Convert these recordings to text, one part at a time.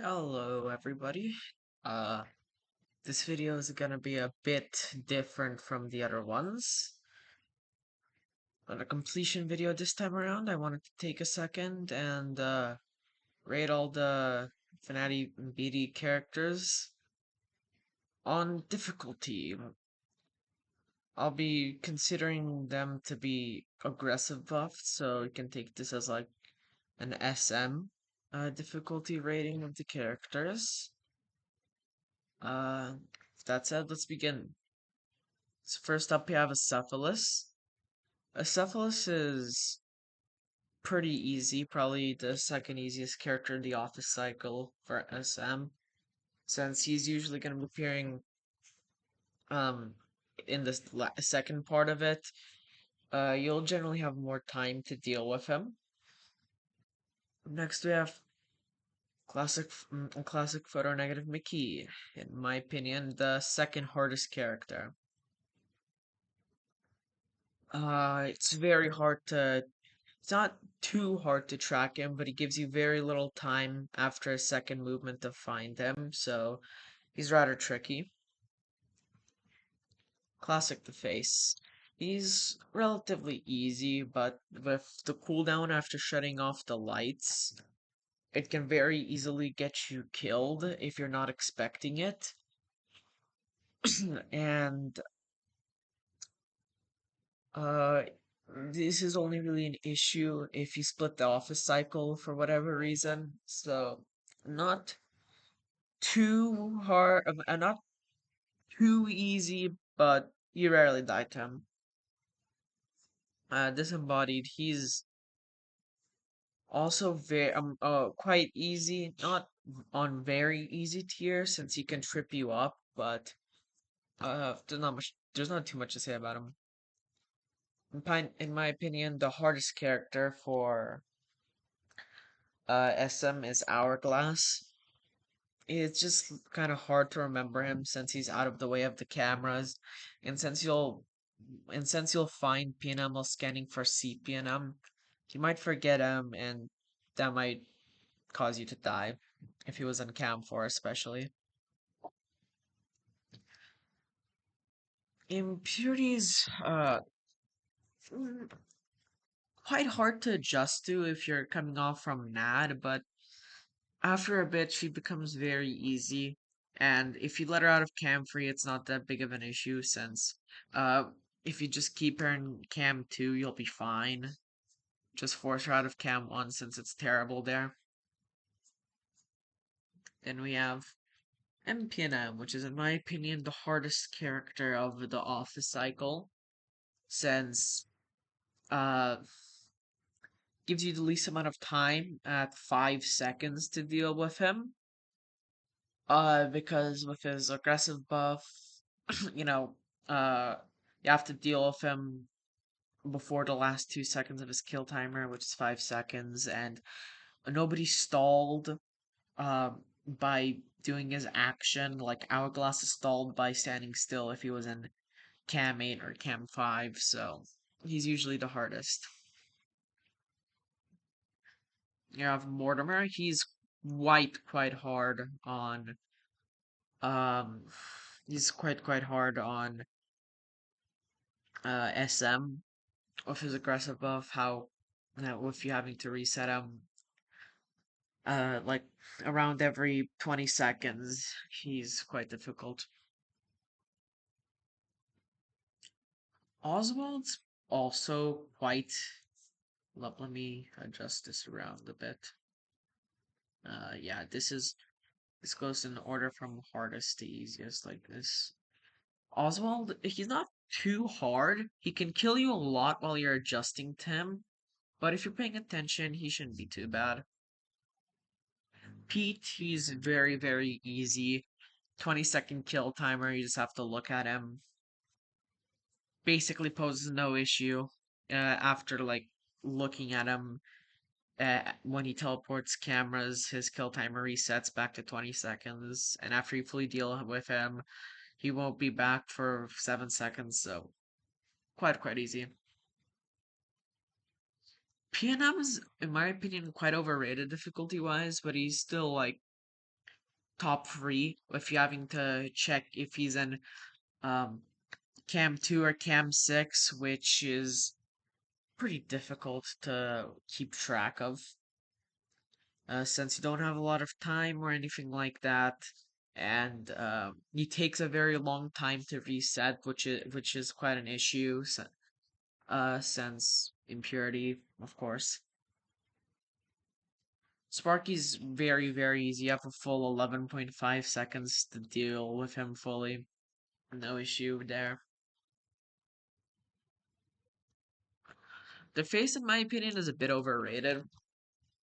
Hello, everybody. Uh, this video is gonna be a bit different from the other ones. On a completion video this time around, I wanted to take a second and rate all the fnati and BD characters on difficulty. I'll be considering them to be aggressive buffs, so you can take this as like an SM difficulty rating of the characters. With that said, let's begin. So first up, we have Acephalus. Acephalus is pretty easy, probably the second easiest character in the office cycle for SM, since he's usually going to be appearing um in the second part of it. You'll generally have more time to deal with him. Next, we have classic photo negative Mickey. In my opinion, the second hardest character. It's very hard to It's not too hard to track him, but he gives you very little time after a second movement to find him, so he's rather tricky. Classic the face. He's relatively easy, but with the cooldown after shutting off the lights, it can very easily get you killed if you're not expecting it. And uh this is only really an issue if you split the office cycle for whatever reason. So not too hard, not too easy, but you rarely die to him. Disembodied, he's also very quite easy, not on very easy tier since he can trip you up, but there's not too much to say about him. In my opinion, the hardest character for SM is Hourglass. It's just kind of hard to remember him since he's out of the way of the cameras, and since you'll find PNM while scanning for CPNM, you might forget him, and that might cause you to die if he was on cam 4 especially. Impurities, mm, quite hard to adjust to if you're coming off from NAD, but after a bit she becomes very easy. And if you let her out of cam free, it's not that big of an issue since uh if you just keep her in cam 2, you'll be fine. Just force her out of cam 1 since it's terrible there. Then we have MPNM, which is, in my opinion, the hardest character of the office cycle, since uh gives you the least amount of time at 5 seconds to deal with him. Because with his aggressive buff, you know, uh, you have to deal with him before the last 2 seconds of his kill timer, which is 5 seconds, and nobody stalled by doing his action. Like Hourglass is stalled by standing still if he was in cam 8 or cam 5, so he's usually the hardest. You have Mortimer, he's quite hard on um he's quite hard on SM with his aggressive buff, how with you having to reset him like around every 20 seconds, he's quite difficult. Oswald's also quite. Let me adjust this around a bit. Yeah, this goes in order from hardest to easiest, like this. Oswald, he's not too hard. He can kill you a lot while you're adjusting to him, but if you're paying attention, he shouldn't be too bad. Pete, he's very easy. 20-second kill timer, you just have to look at him. Basically poses no issue after like looking at him. When he teleports cameras, his kill timer resets back to 20 seconds, and after you fully deal with him, he won't be back for 7 seconds, so quite easy. PNM is, in my opinion, quite overrated difficulty-wise, but he's still like top three if you're having to check if he's in um cam 2 or cam 6, which is pretty difficult to keep track of, since you don't have a lot of time or anything like that, and it takes a very long time to reset, which is quite an issue, since impurity, of course. Sparky's very, very easy. You have a full 11.5 seconds to deal with him fully. No issue there. The face, in my opinion, is a bit overrated.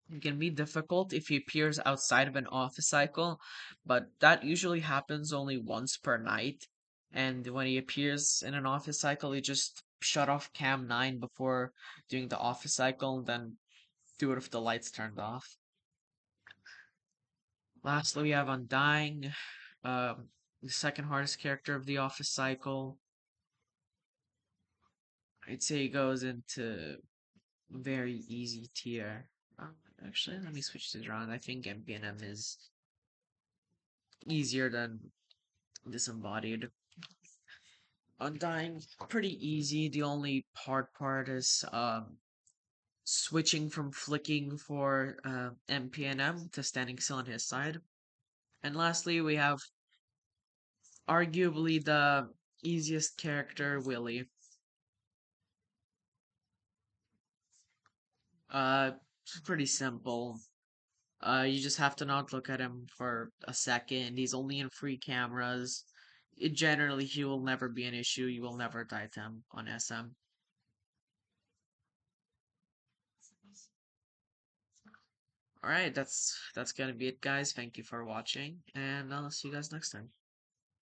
It can be difficult if he appears outside of an office cycle, but that usually happens only once per night. And when he appears in an office cycle, he just shut off cam 9 before doing the office cycle, and then do it with the lights turned off. Lastly, we have Undying, the second hardest character of the office cycle. I'd say he goes into very easy tier. Actually, let me switch this around. I think MPNM is easier than Disembodied. Undying, pretty easy. The only hard part is switching from flicking for MPNM to standing still on his side. And lastly, we have arguably the easiest character, Willie. It's pretty simple. You just have to not look at him for a second. He's only in free cameras. Generally, he will never be an issue. You will never die to him on SM. All right, that's gonna be it, guys. Thank you for watching, and I'll see you guys next time.